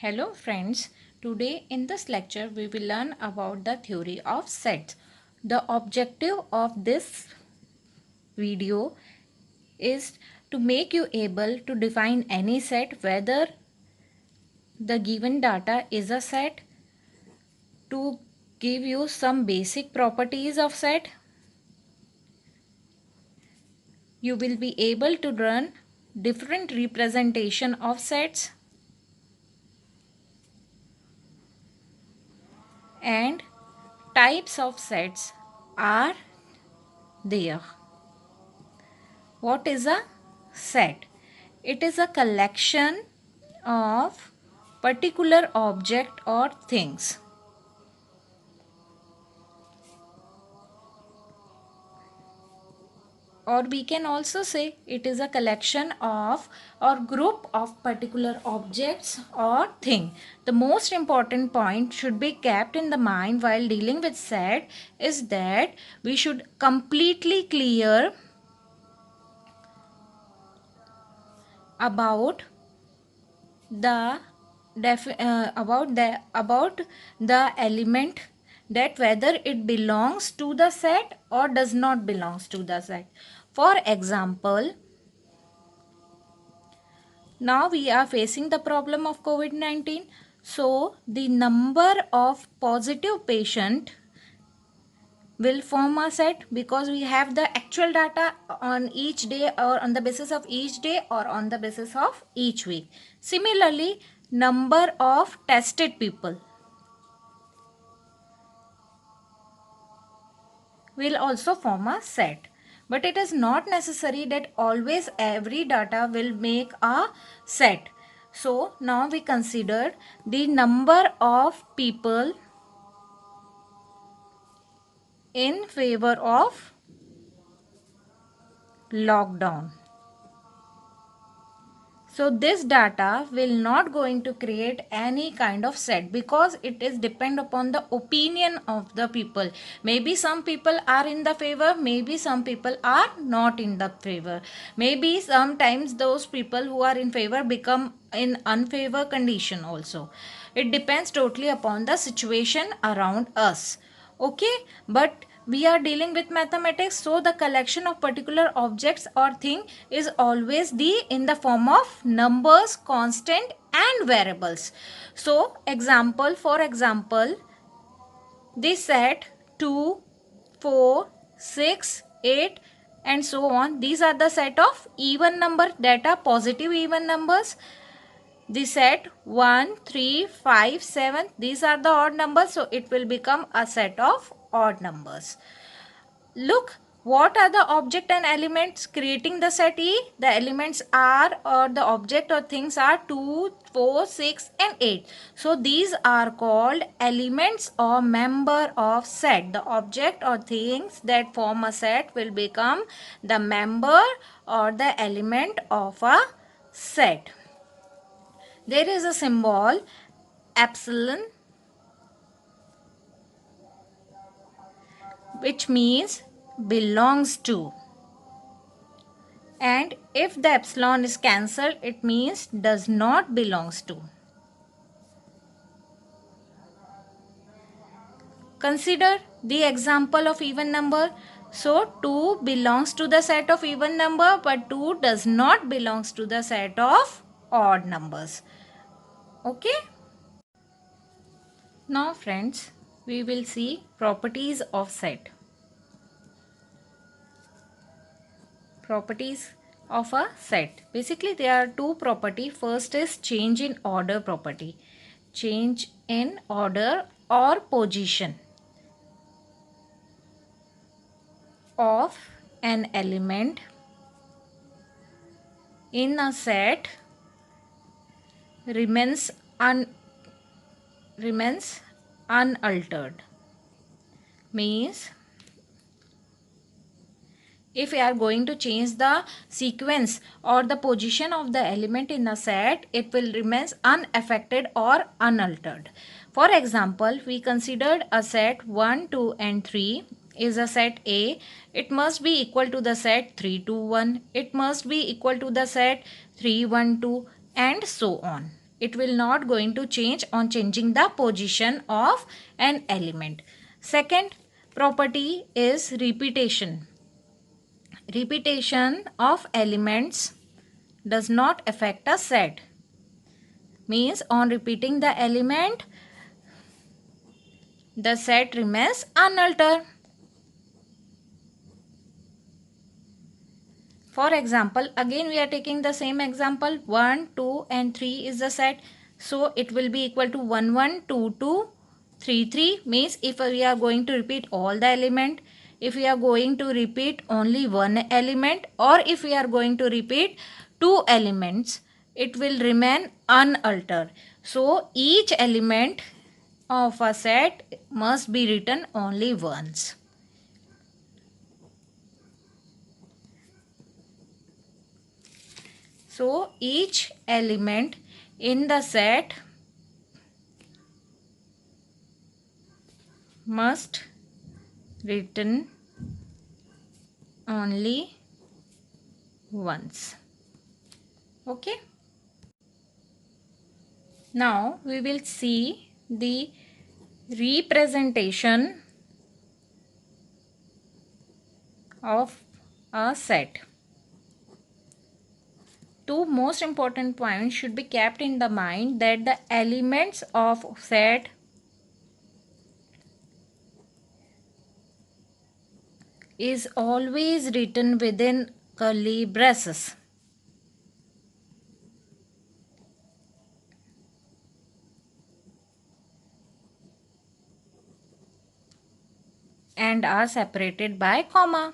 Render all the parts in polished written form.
Hello friends, today in this lecture we will learn about the theory of sets. The objective of this video is to make you able to define any set, whether the given data is a set, to give you some basic properties of set. You will be able to run different representation of sets and types of sets are there. What is a set? It is a collection of particular object or things. Or we can also say it is a collection of or group of particular objects or thing. The most important point should be kept in the mind while dealing with set is that we should completely clear about the about the element, that whether it belongs to the set or does not belongs to the set. For example, now we are facing the problem of COVID-19. So the number of positive patient will form a set because we have the actual data on each day or on the basis of each day or on the basis of each week. Similarly, number of tested people will also form a set. But it is not necessary that always every data will make a set. So now we consider the number of people in favor of lockdown. So this data will not going to create any kind of set because it is depend upon the opinion of the people. Maybe some people are in the favor, maybe some people are not in the favor. Maybe sometimes those people who are in favor become in unfavor condition also. It depends totally upon the situation around us. Okay, but we are dealing with mathematics, so the collection of particular objects or thing is always in the form of numbers, constant and variables. So for example, this set 2, 4, 6, 8 and so on, these are the set of even number, that are positive even numbers. The set 1, 3, 5, 7, these are the odd numbers, so it will become a set of odd numbers. Look, what are the object and elements creating the set E? The elements are, or the object or things are 2, 4, 6 and 8. So these are called elements or member of set. The object or things that form a set will become the member or the element of a set. There is a symbol epsilon, which means belongs to, and if the epsilon is cancelled, it means does not belongs to. Consider the example of even number. So 2 belongs to the set of even number, but 2 does not belongs to the set of odd numbers. Okay. Now friends, we will see properties of set. Properties of a set. Basically there are two property. First is change in order property. Change in order or position of an element in a set remains unaltered. Means if we are going to change the sequence or the position of the element in a set, it will remain unaffected or unaltered. For example, we considered a set 1, 2 and 3 is a set A. It must be equal to the set 3, 2, 1. It must be equal to the set 3, 1, 2 and so on. It will not going to change on changing the position of an element. Second property is repetition. Repetition of elements does not affect a set. Means on repeating the element, the set remains unaltered. For example, again we are taking the same example. 1, 2 and 3 is the set. So it will be equal to 1, 1, 2, 2, 3, 3. Means if we are going to repeat all the element, if we are going to repeat only one element, or if we are going to repeat two elements, it will remain unaltered. So each element of a set must be written only once. So each element in the set must written only once. Okay. Now we will see the representation of a set. Two most important points should be kept in the mind, that the elements of set is always written within curly braces. And are separated by comma.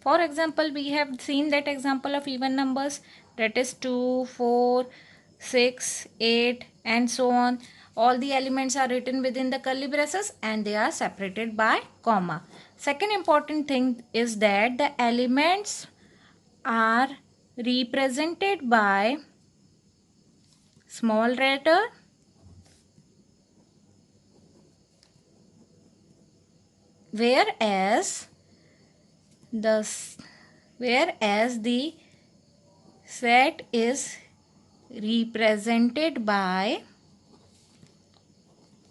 For example, we have seen that example of even numbers, that is 2, 4, 6, 8 and so on. All the elements are written within the curly braces and they are separated by comma. Second important thing is that the elements are represented by small letter whereas the set is represented by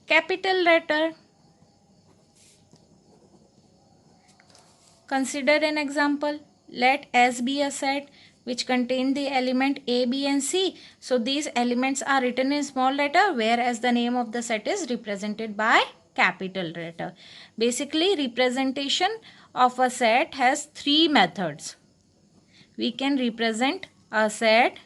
capital letter. Consider an example. Let S be a set which contain the element A, B and C. So these elements are written in small letter, whereas the name of the set is represented by capital letter. Basically, representation of a set has three methods. We can represent a set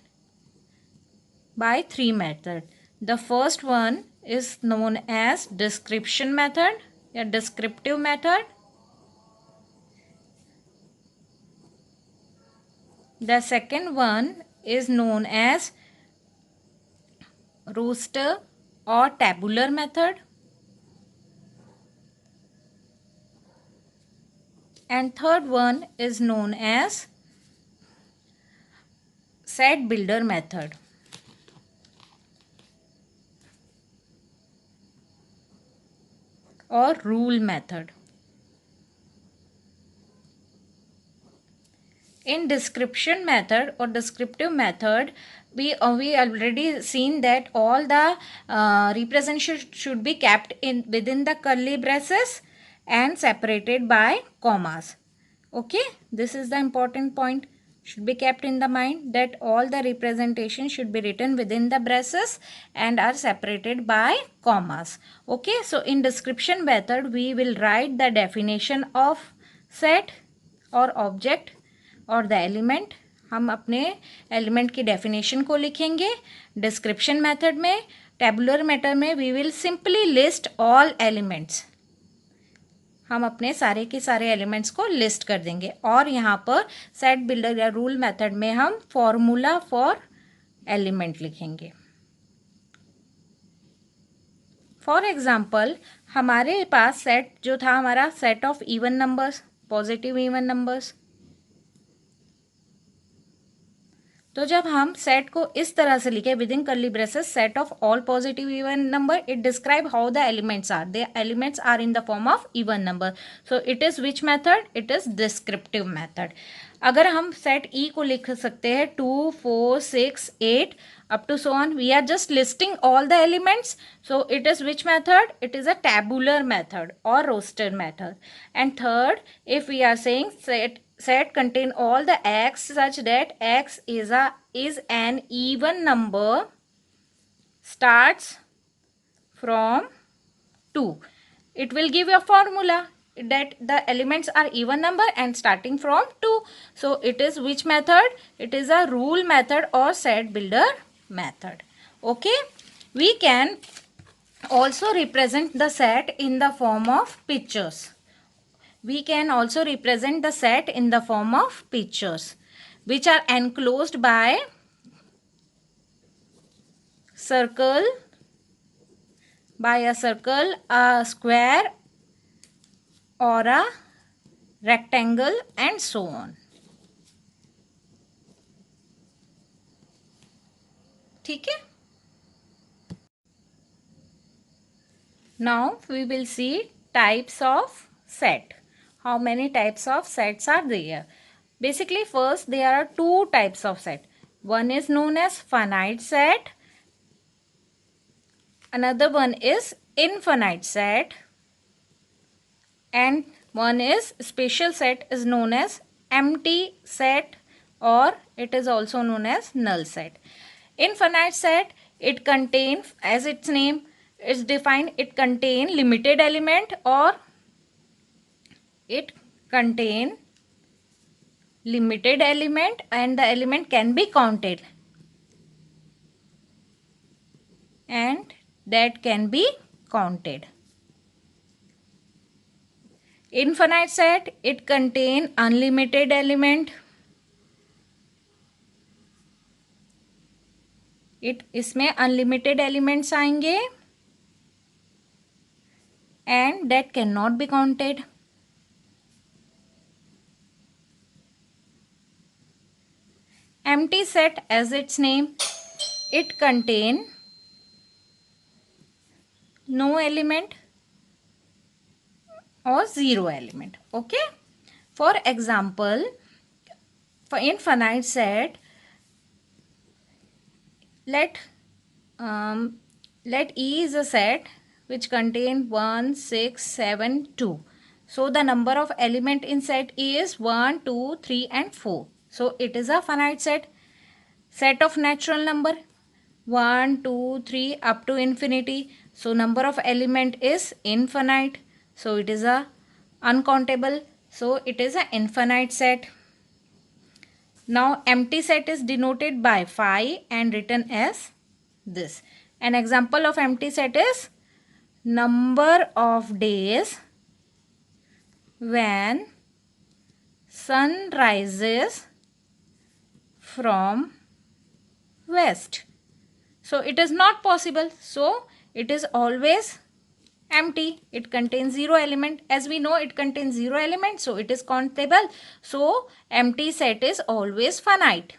by three methods. The first one is known as description method, a descriptive method. The second one is known as roster or tabular method. And third one is known as set builder method. Or rule method. In description method or descriptive method, we already seen that all the representation should be kept in within the curly braces and separated by commas. Okay, this is the important point. Should be kept in the mind that all the representation should be written within the braces and are separated by commas. Okay, so in description method we will write the definition of set or object और the element. हम अपने element की definition को लिखेंगे. Description method में, tabular method में we will simply list all elements. हम अपने सारे के सारे एलिमेंट्स को लिस्ट कर देंगे. और यहाँ पर सेट बिल्डर या रूल मेथड में हम फॉर्मूला फॉर एलिमेंट लिखेंगे. फॉर एग्जाम्पल, हमारे पास सेट जो था हमारा set of even numbers, positive even numbers. तो जब हम सेट को इस तरह से लिखे within curly braces set of all positive even number, it describe how the elements are, the elements are in the form of even number. So it is which method? It is descriptive method. अगर हम set ई को लिख सकते हैं 2, 4, 6, 8 up to so on, we are just listing all the elements. So it is which method? It is a tabular method or roster method. And third, if we are saying set contain all the x such that x is an even number starts from 2, it will give you a formula that the elements are even number and starting from 2. So it is which method? It is a rule method or set builder method. Okay, we can also represent the set in the form of pictures. We can also represent the set in the form of pictures which are enclosed by circle, a circle, a square or a rectangle and so on. ठीक है. Now we will see types of set. How many types of sets are there? Basically, first there are two types of set. One is known as finite set. Another one is infinite set. And one is special set is known as empty set, or it is also known as null set. Infinite set, it contains, as its name is defined, it contain limited element or it contain limited element and the element can be counted and that can be counted. Infinite set, it contain unlimited element. इसमें unlimited elements आएंगे and that cannot be counted. Empty set, as its name, it contain no element or zero element. Okay. For example, for infinite set, let E is a set which contain 1, 6, 7, 2. So the number of element in set E is 1, 2, 3 and 4. So it is a finite set. Set of natural number 1, 2, 3 up to infinity. So number of element is infinite. So it is a uncountable. So it is an infinite set. Now empty set is denoted by phi and written as this. An example of empty set is number of days when sun rises from west. So it is not possible. So it is always empty. It contains zero element. As we know, it contains zero element, so it is countable. So empty set is always finite.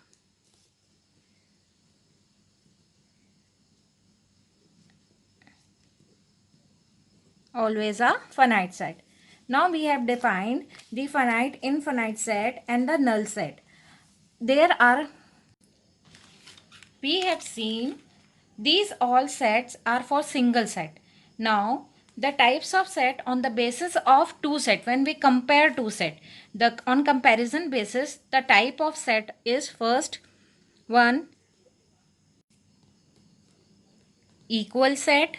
Always a finite set. Now we have defined the finite, infinite set and the null set. We have seen these all sets are for single set. Now the types of set on the basis of two set, when we compare two set, on comparison basis, the type of set is first one equal set.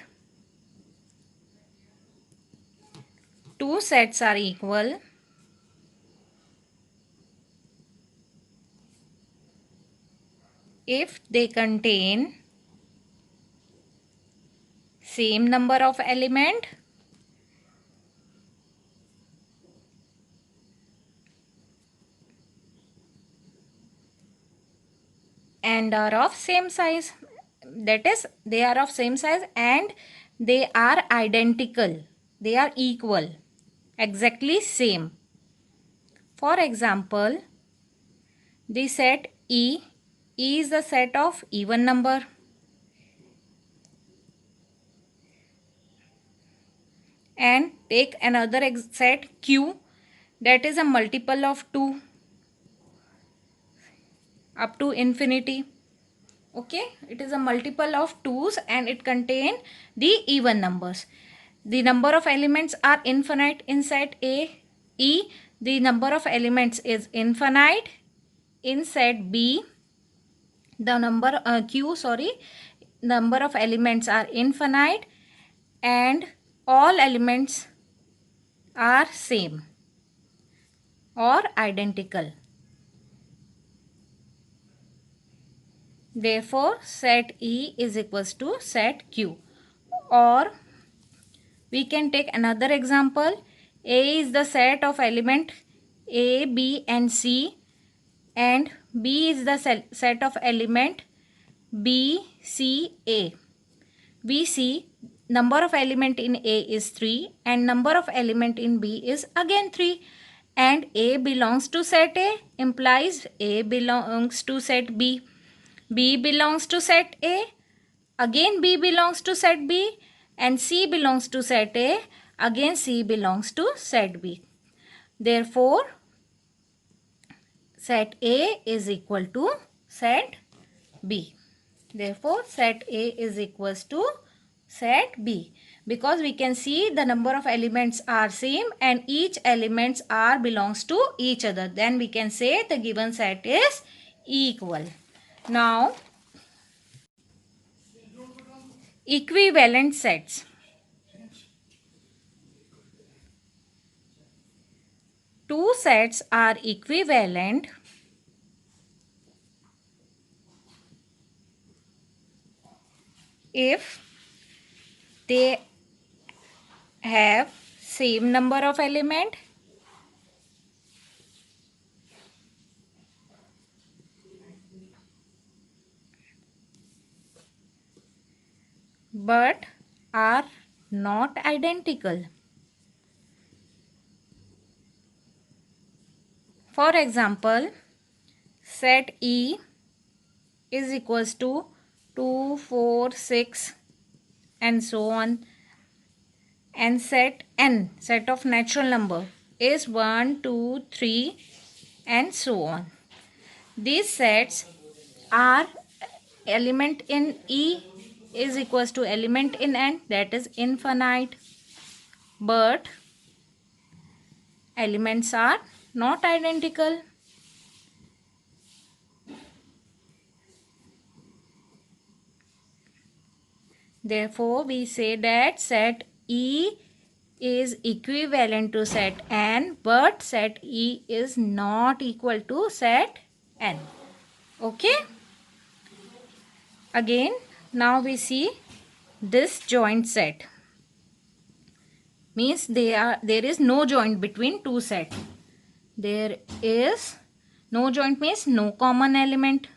Two sets are equal. If they contain same number of element and are of same size, that is they are of same size and they are identical, they are equal, exactly same. For example, the set E E is the set of even number. And take another set Q, that is a multiple of 2 up to infinity. Okay, it is a multiple of 2's and it contain the even numbers. The number of elements are infinite in set A. E, the number of elements is infinite in set B. The number number of elements are infinite and all elements are same or identical. Therefore, set E is equals to set Q. Or we can take another example. A is the set of element A, B and C, and B is the set of element B, C, A. We see number of element in A is 3 and number of element in B is again 3, and A belongs to set A implies A belongs to set B. B belongs to set A, again B belongs to set B, and C belongs to set A, again C belongs to set B. Therefore, set A is equal to set B. Therefore, set A is equals to set B, because we can see the number of elements are same and each elements are belongs to each other. Then we can say the given set is equal. Now, equivalent sets. Two sets are equivalent if they have same number of element but are not identical. For example, set E is equals to 2, 4, 6 and so on, and set N, set of natural number, is 1, 2, 3 and so on. These sets are element in E is equals to element in N, that is infinite, but elements are not identical. Therefore, we say that set E is equivalent to set N, but set E is not equal to set N. Okay? Again, now we see disjoint set. Means there is no joint between two sets. There is no joint means no common element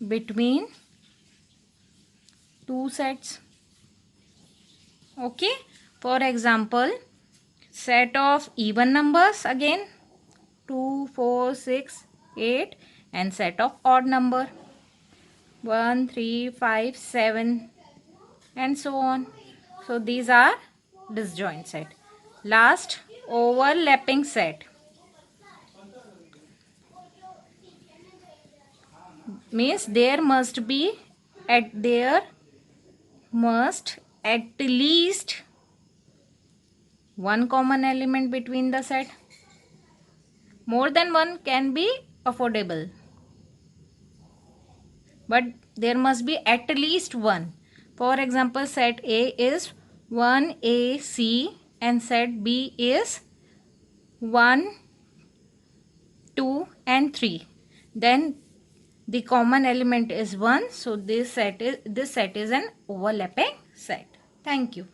between two sets. Okay, for example, set of even numbers again 2, 4, 6, 8, and set of odd number 1, 3, 5, 7 and so on. So these are disjoint set. Last, overlapping set. Means there must at least one common element between the set. More than one can be affordable, but there must be at least one. For example, set A is 1AC and set B is 1, 2 and 3. Then the common element is 1. So this set is an overlapping set. Thank you.